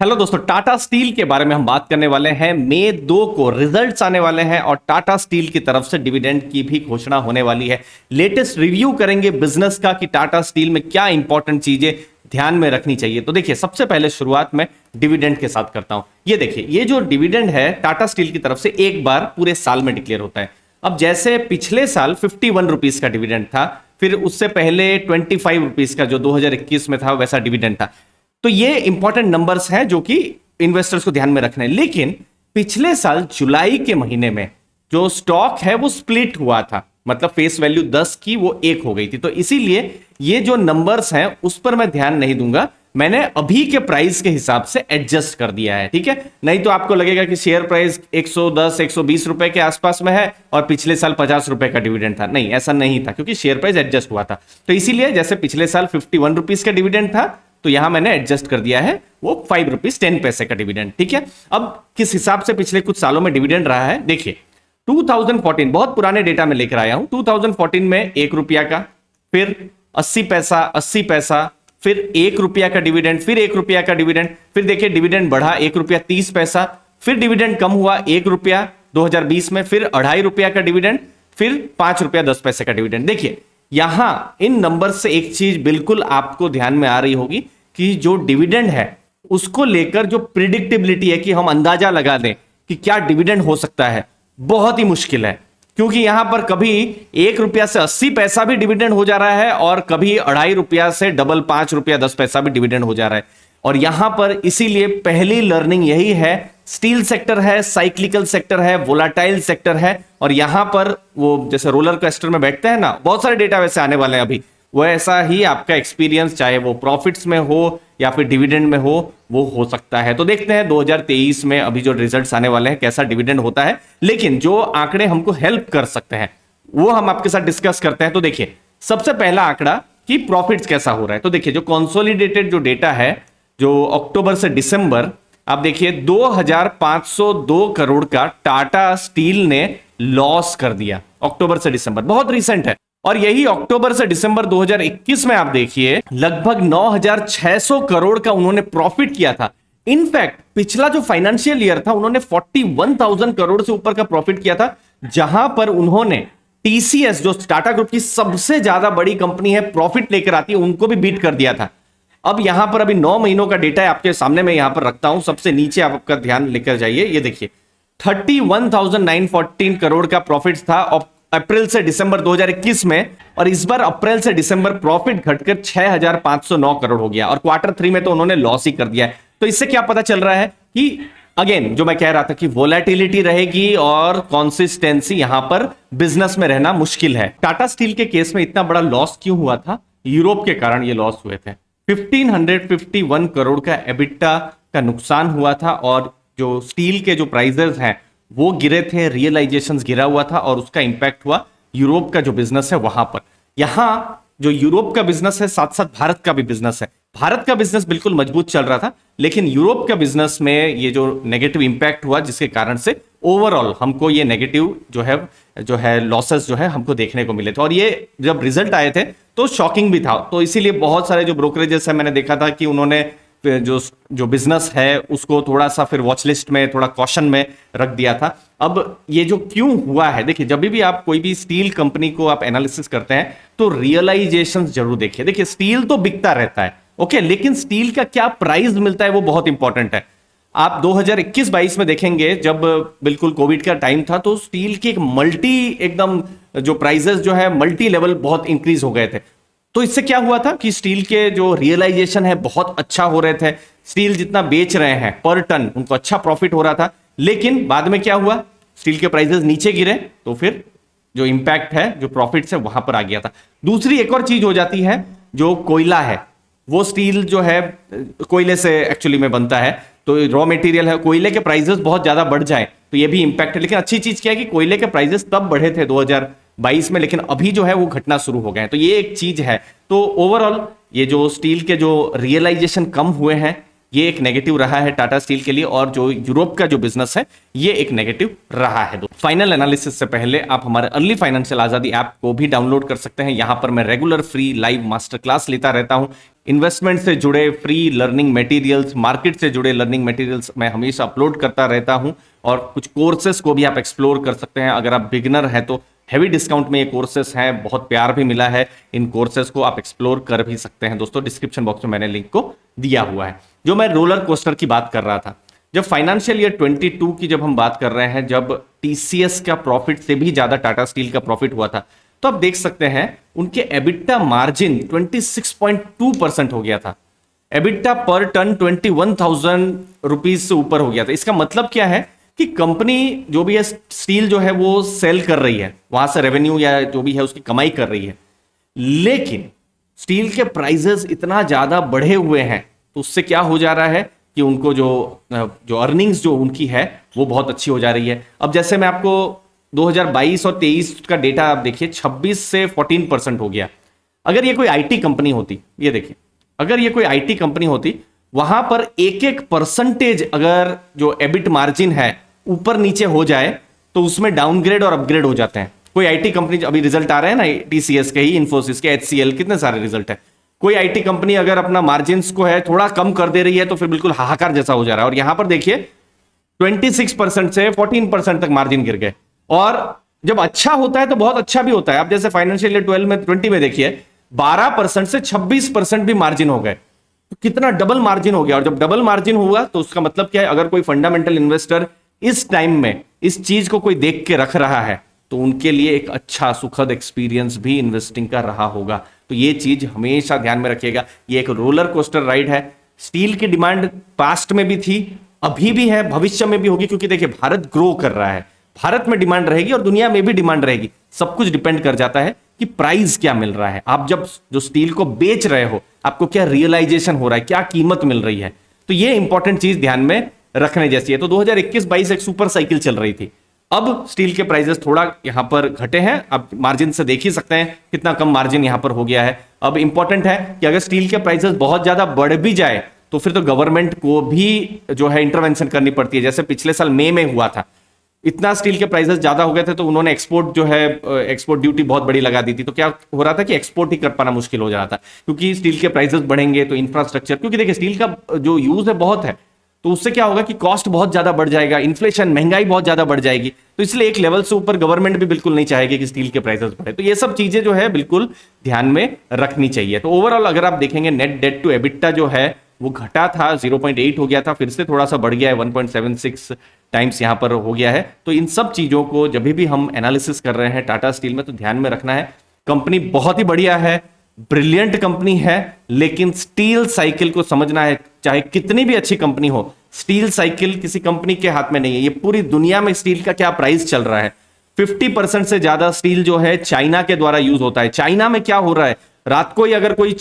Hello दोस्तों, Tata steel के बारे में हम बात करने वाले हैं। मई 2 को रिजल्ट्स आने वाले हैं और टाटा स्टील की तरफ से डिविडेंड की भी घोषणा होने वाली है। लेटेस्ट रिव्यू करेंगे बिजनेस का कि टाटा स्टील में क्या इंपॉर्टेंट चीजें ध्यान में रखनी चाहिए। तो देखिए, सबसे पहले शुरुआत में डिविडेंड के साथ करता हूं। ये देखिए, ये जो डिविडेंड है टाटा स्टील की तरफ से एक बार पूरे साल में डिक्लेयर होता है। अब जैसे पिछले साल 51 रुपीज का डिविडेंड था, फिर उससे पहले 25 रुपीज का जो 2021 में था वैसा डिविडेंड था। तो ये इंपॉर्टेंट नंबर्स हैं जो कि इन्वेस्टर्स को ध्यान में रखना है। लेकिन पिछले साल जुलाई के महीने में जो स्टॉक है वो स्प्लिट हुआ था, मतलब फेस वैल्यू 10 की वो 1 हो गई थी। तो इसीलिए ये जो नंबर्स हैं उस पर मैं ध्यान नहीं दूंगा, मैंने अभी के प्राइस के हिसाब से एडजस्ट कर दिया है, ठीक है। नहीं तो आपको लगेगा कि शेयर प्राइस 110 120 रुपए के आसपास में है और पिछले साल 50 रुपए का डिविडेंड था। नहीं, ऐसा नहीं था, क्योंकि शेयर प्राइस एडजस्ट हुआ था। तो इसीलिए जैसे पिछले साल 51 रुपीज का डिविडेंड था, तो यहां मैंने एडजस्ट कर दिया है वो 5 रुपीज 10 पैसे का डिविडेंड, ठीक है। अब किस हिसाब से पिछले कुछ सालों में डिविडेंड रहा है देखिए। 2014 बहुत पुराने डेटा में लेकर आया हूं। 2014 में 1 रुपया का, फिर 80 पैसा, 80 पैसा, फिर 1 रुपया का डिविडेंड, फिर 1 रुपया का डिविडेंड, फिर देखिए डिविडेंड बढ़ा 1 रुपया 30 पैसा, फिर डिविडेंड कम हुआ 1 रुपया 2020 में, फिर 2.5 रुपया का डिविडेंड, फिर 5 रुपया 10 पैसे का डिविडेंड। देखिए यहां इन नंबर से एक चीज बिल्कुल आपको ध्यान में आ रही होगी कि जो डिविडेंड है उसको लेकर जो प्रिडिक्टेबिलिटी है कि हम अंदाजा लगा दें कि क्या डिविडेंड हो सकता है, बहुत ही मुश्किल है। क्योंकि यहां पर कभी 1 रुपया से 80 पैसा भी डिविडेंड हो जा रहा है और कभी 2.5 रुपया से डबल 5 रुपया 10 पैसा भी डिविडेंड हो जा रहा है। और यहां पर इसीलिए पहली लर्निंग यही है, स्टील सेक्टर है, साइक्लिकल सेक्टर है, वोलाटाइल सेक्टर है, और यहां पर वो जैसे रोलर कोस्टर में बैठते हैं ना, बहुत सारे डेटा वैसे आने वाले हैं अभी, वो ऐसा ही आपका एक्सपीरियंस चाहे वो प्रॉफिट्स में हो या फिर डिविडेंड में हो, वो हो सकता है। तो देखते हैं 2023 में अभी जो रिजल्ट्स आने वाले हैं कैसा डिविडेंड होता है। लेकिन जो आंकड़े हमको हेल्प कर सकते हैं वो हम आपके साथ डिस्कस करते हैं। तो देखिए, सबसे पहला आंकड़ा कि प्रॉफिट्स कैसा हो रहा है। तो देखिए, जो कंसोलिडेटेड जो डेटा है जो अक्टूबर से दिसंबर, आप देखिए 2502 करोड़ का टाटा स्टील ने लॉस कर दिया अक्टूबर से दिसंबर, बहुत रिसेंट है। और यही अक्टूबर से दिसंबर 2021 में आप देखिए लगभग 9600 करोड़ का उन्होंने प्रॉफिट किया था। इनफैक्ट पिछला जो फाइनेंशियल ईयर था उन्होंने 41,000 करोड़ से ऊपर का प्रॉफिट किया था, जहां पर उन्होंने टीसीएस जो टाटा ग्रुप की सबसे ज्यादा बड़ी कंपनी है प्रॉफिट लेकर आती है, उनको भी बीट कर दिया था। अब यहां पर अभी 9 महीनों का डेटा है आपके सामने, मैं यहां पर रखता हूं, सबसे नीचे आपका ध्यान लेकर जाइए। ये देखिए 31,914 करोड़ का प्रॉफिट था अप्रैल से दिसंबर 2021 में, और इस बार अप्रैल से दिसंबर प्रॉफिट घटकर 6,509 करोड़ हो गया, और क्वार्टर 3 में तो उन्होंने लॉस ही कर दिया है। तो इससे क्या पता चल रहा है कि अगेन जो मैं कह रहा था कि वोलेटिलिटी रहेगी और कंसिस्टेंसी यहां पर बिजनेस में रहना मुश्किल है। टाटा स्टील के केस में इतना बड़ा लॉस क्यों हुआ था? यूरोप के कारण ये लॉस हुए थे। 1551 करोड़ का एबिटा का नुकसान हुआ था, और जो स्टील के जो प्राइसेस हैं वो गिरे थे, रियलाइजेशंस गिरा हुआ था, और उसका इंपैक्ट हुआ यूरोप का जो बिजनेस है वहां पर। यहां जो यूरोप का बिजनेस है साथ साथ भारत का भी बिजनेस है। भारत का बिजनेस बिल्कुल मजबूत चल रहा था, लेकिन यूरोप का बिजनेस में ये जो नेगेटिव इंपैक्ट हुआ, जिसके कारण से ओवरऑल हमको ये नेगेटिव जो है लॉसेस जो है हमको देखने को मिले थे। और ये जब रिजल्ट आए थे तो शॉकिंग भी था। तो इसीलिए बहुत सारे जो ब्रोकरेजेस है मैंने देखा था कि उन्होंने जो बिजनेस है उसको थोड़ा सा फिर वॉच लिस्ट में, थोड़ा कॉशन में रख दिया था। अब ये जो क्यों हुआ है, देखिए जब भी आप कोई भी स्टील कंपनी को आप एनालिसिस करते हैं तो रियलाइजेशंस जरूर देखिए। देखिए स्टील तो बिकता रहता है, ओके, लेकिन स्टील का क्या प्राइस मिलता है वो बहुत इंपॉर्टेंट है। आप 2021-22 में देखेंगे जब बिल्कुल कोविड का टाइम था, तो स्टील की एकदम जो प्राइसेस जो है मल्टी लेवल बहुत इंक्रीज हो गए थे। तो इससे क्या हुआ था कि स्टील के जो रियलाइजेशन है बहुत अच्छा हो रहे थे, स्टील जितना बेच रहे हैं पर टन उनको अच्छा प्रॉफिट हो रहा था। लेकिन बाद में क्या हुआ, स्टील के प्राइसेस नीचे गिरे, तो फिर जो इंपैक्ट है, जो प्रॉफिट है वहां पर आ गया था। दूसरी एक और चीज हो जाती है, जो कोयला है, वो स्टील जो है कोयले से एक्चुअली में बनता है, तो रॉ मटेरियल है, कोयले के प्राइसेस बहुत ज्यादा बढ़ जाए तो ये भी इंपैक्ट है। लेकिन अच्छी चीज क्या है कि कोयले के प्राइसेस तब बढ़े थे 2022 में, लेकिन अभी जो है वो घटना शुरू हो गए हैं। तो ये एक चीज है। तो ओवरऑल ये जो स्टील के जो रियलाइजेशन कम हुए हैं ये एक नेगेटिव रहा है टाटा स्टील के लिए, और जो यूरोप का जो बिजनेस है ये एक नेगेटिव रहा है। फाइनल एनालिसिस से पहले आप हमारे अर्ली फाइनेंशियल आजादी ऐप को भी डाउनलोड कर सकते हैं। यहां पर मैं regular free live master class लेता रहता हूं। इन्वेस्टमेंट से जुड़े फ्री लर्निंग मटेरियल्स, मार्केट से जुड़े लर्निंग मटेरियल्स मैं हमेशा अपलोड करता रहता हूं, और कुछ कोर्सेस को भी आप एक्सप्लोर कर सकते हैं। अगर आप बिगिनर हैं तो हैवी डिस्काउंट में ये कोर्सेस हैं, बहुत प्यार भी मिला है। इन कोर्सेस को आप एक्सप्लोर कर भी सकते हैं दोस्तों। डिस्क्रिप्शन बॉक्स में मैंने लिंक को दिया हुआ है। जो मैं रोलर कोस्टर की बात कर रहा था, जब फाइनेंशियल ईयर 22 की जब हम बात कर रहे हैं, जब टीसीएस का प्रॉफिट से भी ज्यादा टाटा स्टील का प्रॉफिट हुआ था, तो आप देख सकते हैं उनके एबिटा मार्जिन 26.2% हो गया था। एबिटा पर टन 21,000 रुपीज से ऊपर हो गया था। इसका मतलब क्या है कि कंपनी जो भी है स्टील जो है वो सेल कर रही है, वहां से रेवेन्यू या जो भी है उसकी कमाई कर रही है, लेकिन स्टील के प्राइसेस इतना ज्यादा बढ़े हुए हैं, तो उससे क्या हो जा रहा है कि उनको जो अर्निंग्स जो उनकी है वो बहुत अच्छी हो जा रही है। अब जैसे मैं आपको 2022 और 23 का डेटा आप देखिए, 26 से 14% हो गया। अगर ये कोई आईटी कंपनी होती, ये देखिए, अगर ये कोई आईटी कंपनी होती, वहां पर एक एक परसेंटेज अगर जो एबिट मार्जिन है ऊपर नीचे हो जाए तो उसमें डाउनग्रेड और अपग्रेड हो जाते हैं। कोई आईटी कंपनी, अभी रिजल्ट आ रहे हैं ना टीसीएस के ही, इन्फोसिस के, एचसीएल, कितने सारे रिजल्ट है। कोई आईटी कंपनी अगर अपना मार्जिन को है थोड़ा कम कर दे रही है तो फिर बिल्कुल हाहाकार जैसा हो जा रहा है। और यहां पर देखिए 26% से 14% तक मार्जिन गिर गए। और जब अच्छा होता है तो बहुत अच्छा भी होता है। आप जैसे फाइनेंशियल ईयर 20 में देखिए 12% से 26% भी मार्जिन हो गए, तो कितना डबल मार्जिन हो गया। और जब डबल मार्जिन हुआ तो उसका मतलब क्या है, अगर कोई फंडामेंटल इन्वेस्टर इस टाइम में इस चीज को कोई देख के रख रहा है तो उनके लिए एक अच्छा सुखद एक्सपीरियंस भी इन्वेस्टिंग का रहा होगा। तो ये चीज हमेशा ध्यान में रखिएगा। ये एक रोलर कोस्टर राइड है। स्टील की डिमांड पास्ट में भी थी, अभी भी है, भविष्य में भी होगी, क्योंकि देखिए भारत ग्रो कर रहा है, भारत में डिमांड रहेगी और दुनिया में भी डिमांड रहेगी। सब कुछ डिपेंड कर जाता है कि प्राइस क्या मिल रहा है। आप जब जो स्टील को बेच रहे हो आपको क्या रियलाइजेशन हो रहा है, क्या कीमत मिल रही है, तो ये इंपॉर्टेंट चीज ध्यान में रखने जैसी है। तो 2021-22 एक सुपर साइकिल चल रही थी। अब स्टील के प्राइसेस थोड़ा यहां पर घटे हैं। अब मार्जिन से देख ही सकते हैं कितना कम मार्जिन यहां पर हो गया है। अब इंपॉर्टेंट है कि अगर स्टील के प्राइसेस बहुत ज्यादा बढ़ भी जाए तो फिर तो गवर्नमेंट को भी जो है इंटरवेंशन करनी पड़ती है। जैसे पिछले साल मई में हुआ था, इतना स्टील के प्राइसेस ज्यादा हो गए थे तो उन्होंने एक्सपोर्ट जो है एक्सपोर्ट ड्यूटी बहुत बड़ी लगा दी थी। तो क्या हो रहा था कि एक्सपोर्ट ही कर पाना मुश्किल हो जा रहा था, क्योंकि स्टील के प्राइसेस बढ़ेंगे तो इंफ्रास्ट्रक्चर, क्योंकि देखिए स्टील का जो यूज है बहुत है, तो उससे क्या होगा कि कॉस्ट बहुत ज्यादा बढ़ जाएगा, इन्फ्लेशन, महंगाई बहुत ज्यादा बढ़ जाएगी। तो इसलिए एक लेवल से ऊपर गवर्नमेंट भी बिल्कुल नहीं चाहेगी कि स्टील के प्राइसेस बढ़े। तो ये सब चीजें जो है बिल्कुल ध्यान में रखनी चाहिए। तो ओवरऑल अगर आप देखेंगे नेट डेट टू एबिटा जो है वो घटा था, 0.8 हो गया था, फिर से थोड़ा सा बढ़ गया है, 1.76 टाइम्स यहां पर हो गया है। तो इन सब चीजों को जब भी हम एनालिसिस कर रहे हैं टाटा स्टील में तो ध्यान में रखना है। कंपनी बहुत ही बढ़िया है, ब्रिलियंट कंपनी है, लेकिन स्टील साइकिल को समझना है। चाहे कितनी भी अच्छी कंपनी हो, स्टील साइकिल किसी कंपनी के हाथ में नहीं है। ये पूरी दुनिया में स्टील का क्या प्राइस चल रहा है, 50% से ज्यादा स्टील जो है चाइना के द्वारा यूज होता है। चाइना में क्या हो रहा है, रात को ही अगर कोई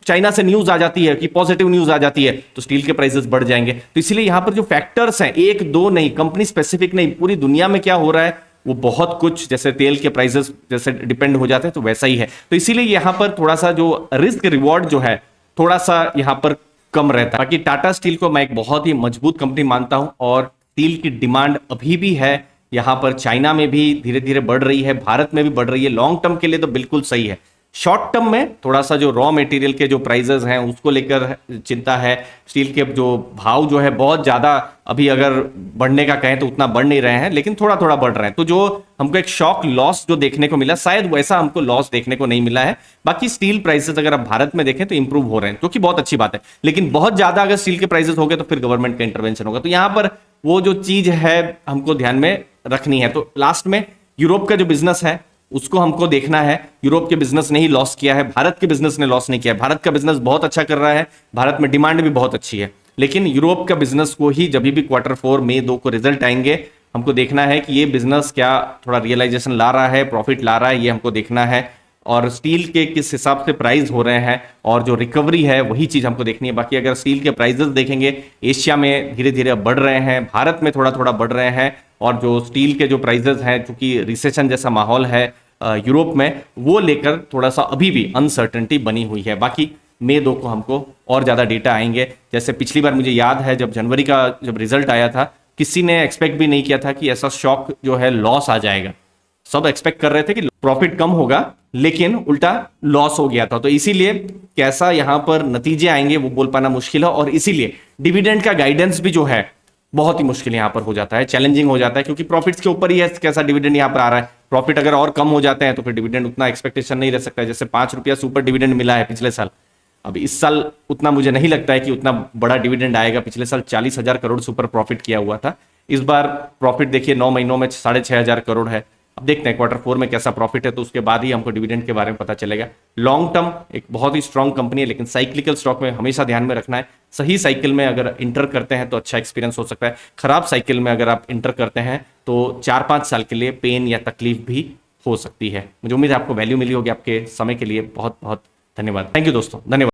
चाइना से न्यूज आ जाती है कि पॉजिटिव न्यूज आ जाती है तो स्टील के प्राइसेस बढ़ जाएंगे। तो इसलिए यहां पर जो फैक्टर्स हैं, एक दो नहीं, कंपनी स्पेसिफिक नहीं, पूरी दुनिया में क्या हो रहा है वो बहुत कुछ, जैसे तेल के प्राइसेस जैसे डिपेंड हो जाते हैं तो वैसा ही है। तो इसीलिए यहां पर थोड़ा सा जो रिस्क रिवॉर्ड जो है थोड़ा सा यहां पर कम रहता है। बाकी टाटा स्टील को मैं एक बहुत ही मजबूत कंपनी मानता हूं, और स्टील की डिमांड अभी भी है यहां पर, चाइना में भी धीरे धीरे बढ़ रही है, भारत में भी बढ़ रही है। लॉन्ग टर्म के लिए तो बिल्कुल सही है। शॉर्ट टर्म में थोड़ा सा जो रॉ मटेरियल के जो प्राइसेस हैं उसको लेकर चिंता है। स्टील के जो भाव जो है बहुत ज्यादा अभी अगर बढ़ने का कहें तो उतना बढ़ नहीं रहे हैं, लेकिन थोड़ा थोड़ा बढ़ रहे हैं। तो जो हमको एक शॉक लॉस जो देखने को मिला, शायद वैसा हमको लॉस देखने को नहीं मिला है। बाकी स्टील प्राइसेस अगर आप भारत में देखें तो इंप्रूव हो रहे हैं, जो कि बहुत अच्छी बात है। लेकिन बहुत ज्यादा अगर स्टील के प्राइसेस हो गए तो फिर गवर्नमेंट का इंटरवेंशन होगा। तो यहां पर वो जो चीज है हमको ध्यान में रखनी है। तो लास्ट में यूरोप का जो बिजनेस है उसको हमको देखना है। यूरोप के बिजनेस ने ही लॉस किया है, भारत के बिजनेस ने लॉस नहीं किया है। भारत का बिजनेस बहुत अच्छा कर रहा है, भारत में डिमांड भी बहुत अच्छी है, लेकिन यूरोप का बिजनेस को ही जब भी Q4 मई 2 को रिजल्ट आएंगे हमको देखना है कि ये बिजनेस क्या थोड़ा रियलाइजेशन ला रहा है, प्रॉफिट ला रहा है, ये हमको देखना है। और स्टील के किस हिसाब से प्राइस हो रहे हैं और जो रिकवरी है वही चीज हमको देखनी है। बाकी अगर स्टील के प्राइसेस देखेंगे, एशिया में धीरे धीरे बढ़ रहे हैं, भारत में थोड़ा थोड़ा बढ़ रहे हैं, और जो स्टील के जो प्राइसेस हैं, चूंकि रिसेशन जैसा माहौल है यूरोप में, वो लेकर थोड़ा सा अभी भी अनसर्टेनिटी बनी हुई है। बाकी मई 2 को हमको और ज़्यादा डेटा आएंगे। जैसे पिछली बार मुझे याद है जब जनवरी का जब रिजल्ट आया था, किसी ने एक्सपेक्ट भी नहीं किया था कि ऐसा शॉक जो है लॉस आ जाएगा। सब एक्सपेक्ट कर रहे थे कि प्रॉफिट कम होगा, लेकिन उल्टा लॉस हो गया था। तो इसीलिए कैसा यहां पर नतीजे आएंगे वो बोल पाना मुश्किल है, और इसीलिए डिविडेंड का गाइडेंस भी जो है बहुत ही मुश्किल यहां पर हो जाता है, चैलेंजिंग हो जाता है, क्योंकि प्रॉफिट्स के ऊपर ही है कैसा डिविडेंड यहां पर आ रहा है। प्रॉफिट अगर और कम हो जाते हैं तो फिर डिविडेंड उतना एक्सपेक्टेशन नहीं रह सकता है। जैसे 5 रुपया सुपर डिविडेंड मिला है पिछले साल, अब इस साल उतना मुझे नहीं लगता है कि उतना बड़ा डिविडेंड आएगा। पिछले साल 40,000 करोड़ सुपर प्रॉफिट किया हुआ था, इस बार प्रॉफिट देखिए 9 महीनों में 6,500 करोड़ है। अब देखते हैं क्वार्टर 4 में कैसा प्रॉफिट है, तो उसके बाद ही हमको डिविडेंड के बारे में पता चलेगा। लॉन्ग टर्म एक बहुत ही स्ट्रांग कंपनी है, लेकिन साइक्लिकल स्टॉक में हमेशा ध्यान में रखना है। सही साइकिल में अगर इंटर करते हैं तो अच्छा एक्सपीरियंस हो सकता है, खराब साइकिल में अगर आप इंटर करते हैं तो 4-5 साल के लिए पेन या तकलीफ भी हो सकती है। मुझे उम्मीद है आपको वैल्यू मिली होगी। आपके समय के लिए बहुत बहुत धन्यवाद। थैंक यू दोस्तों, धन्यवाद।